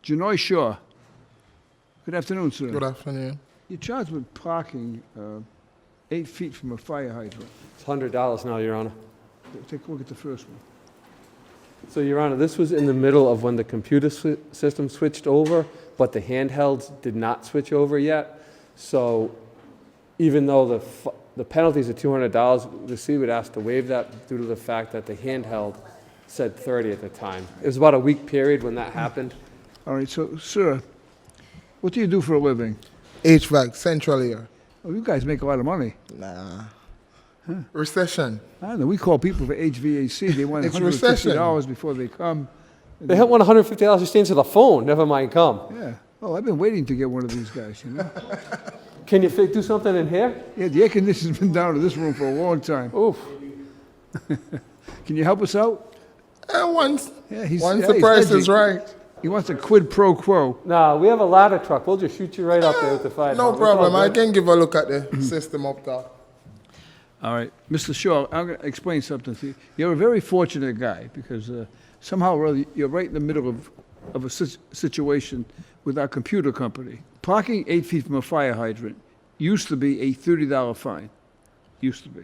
Janoy Shaw. Good afternoon, sir. Good afternoon. You're charged with parking 8 feet from a fire hydrant. It's $100 now, Your Honor. Take a look at the first one. So, Your Honor, this was in the middle of when the computer system switched over, but the handhelds did not switch over yet. So, even though the penalties are $200, the city would ask to waive that due to the fact that the handheld said 30 at the time. It was about a week period when that happened. All right, so, sir, what do you do for a living? HVAC, central here. Oh, you guys make a lot of money. Nah. Recession. I don't know. We call people for HVAC. They want It's $150 recession. before they come. They have $150 to answer the phone, never mind come. Yeah. Well, I've been waiting to get one of these guys, you know? Can you do something in here? Yeah, the air conditioning's been down in this room for a long time. Oof. Can you help us out? Once Yeah, the he's price edgy. is right. He wants a quid pro quo. Nah, we have a ladder truck. We'll just shoot you right up there with the fire. No truck. It's all problem. I good. can give a look at the system up top. All right, Mr. Shaw, I'm going to explain something to you. You're a very fortunate guy because somehow or other you're right in the middle of a situation with our computer company. Parking 8 feet from a fire hydrant used to be a $30 fine. Used to be.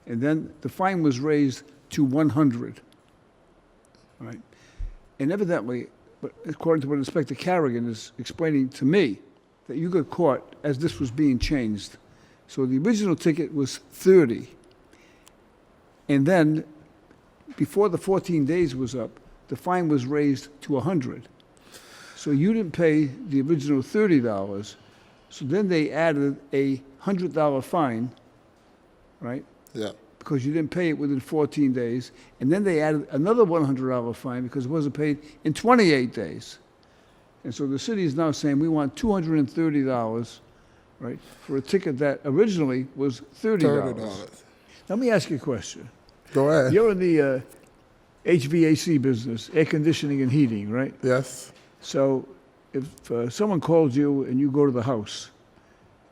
And then the fine was raised to $100. All right. And evidently, but according to what Inspector Carrigan is explaining to me, that you got caught as this was being changed. So the original ticket was 30. And then, before the 14 days was up, the fine was raised to 100. So you didn't pay the original $30. So then they added a $100 fine, right? Yeah. Because you didn't pay it within 14 days. And then they added another $100 fine because it wasn't paid in 28 days. And so the city is now saying we want $230, right, for a ticket that originally was $30. $30. Let me ask you a question. Go ahead. You're in the HVAC business, air conditioning and heating, right? Yes. So if someone calls you and you go to the house,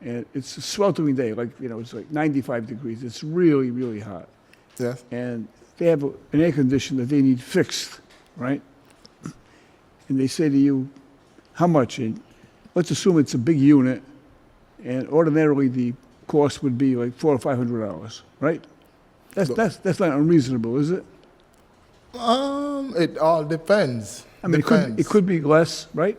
and it's a sweltering day, like, you know, it's like 95 degrees. It's really, really hot. Yes. And they have an air conditioner that they need fixed, right? And they say to you, how much? And let's assume it's a big unit, and ordinarily the cost would be like $400 or $500, right? That's not unreasonable, is it? It all depends. I mean, it could be less, right?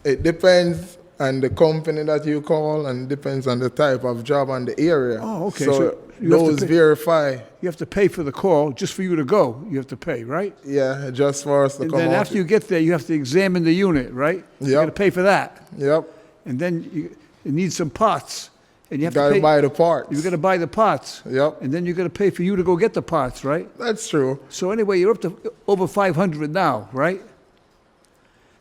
It depends on the company that you call, and depends on the type of job and the area. Oh, okay. So, So you have to those pay- verify. You have to pay for the call just for you to go. You have to pay, right? Yeah, just for us to And come then out. after you get there, you have to examine the unit, right? You Yep. got to pay for that. Yep. And then you need some parts, and you have Gotta to pay. buy the parts. You got to buy the parts. Yep. And then you got to pay for you to go get the parts, right? That's true. So anyway, you're up to over 500 now, right?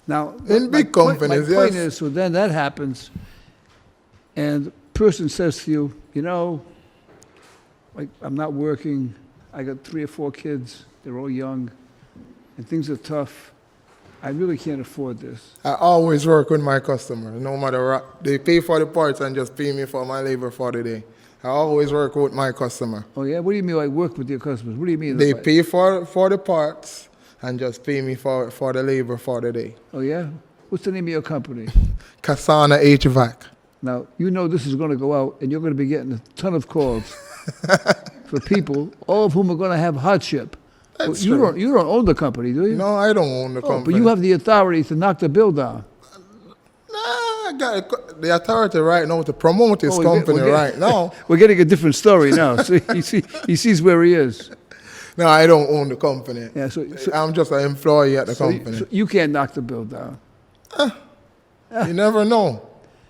Now, In big companies, my point yes. is, so then that happens, and the person says to you, you know, like, I'm not working, I got 3 or 4 kids, they're all young, and things are tough. I really can't afford this. I always work with my customers, no matter what. They pay for the parts and just pay me for my labor for the day. I always work with my customer. Oh yeah, what do you mean like work with your customers? What do you mean? They like- pay for the parts and just pay me for the labor for the day. Oh yeah? What's the name of your company? Kasana HVAC. Now, you know this is going to go out, and you're going to be getting a ton of calls for people, all of whom are going to have hardship. That's But you true. don't own the company, do you? No, I don't own the Oh, company. but you have the authority to knock the bill down. Nah, I got the authority right now to promote this Oh, company right now. We're getting a different story now. So he sees where he is. No, I don't own the company. Yeah, so I'm just an employee at the so company. you can't knock the bill down. You never know.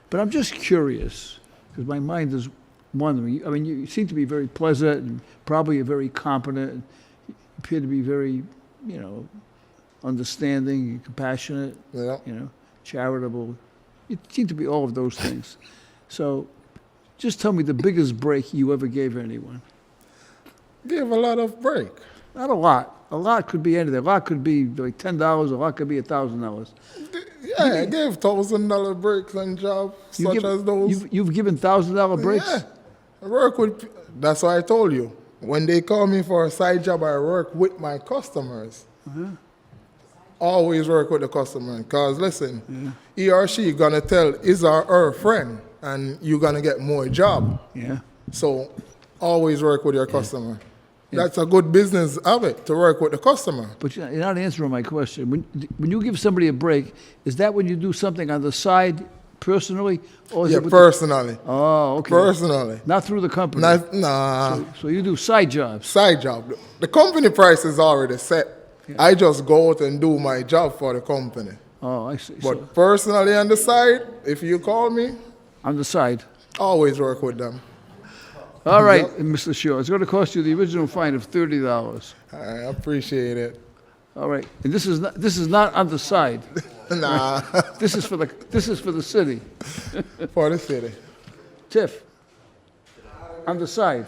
But I'm just curious, because my mind is wondering. I mean, you seem to be very pleasant and probably you're very competent. And you appear to be very, you know, understanding and compassionate, Yeah. you know, charitable. You seem to be all of those things. So just tell me the biggest break you ever gave anyone. Give a lot of break. Not a lot. A lot could be anything. A lot could be like $10. A lot could be $1,000. Yeah, I gave $1,000 breaks on jobs such as those. You've given $1,000 breaks? Yeah. I work with, that's why I told you. When they call me for a side job, I work with my customers. always work with the customer. Because listen, he or she gonna tell his or her friend, and you're gonna get more job. Yeah. So always work with your customer. That's a good business habit, to work with the customer. But you're not answering my question. When you give somebody a break, is that when you do something on the side personally? Or is Yeah, it with personally. oh, okay. Personally. Not through the company. Nah, So you do side jobs. side job. The company price is already set. I just go out and do my job for the company. Oh, I see. But So personally on the side, if you call me, on the side. always work with them. All right, Mr. Shaw, it's going to cost you the original fine of $30. I appreciate it. All right, and this is not on the side. Nah, This is for the city. for the city. Tiff, on the side.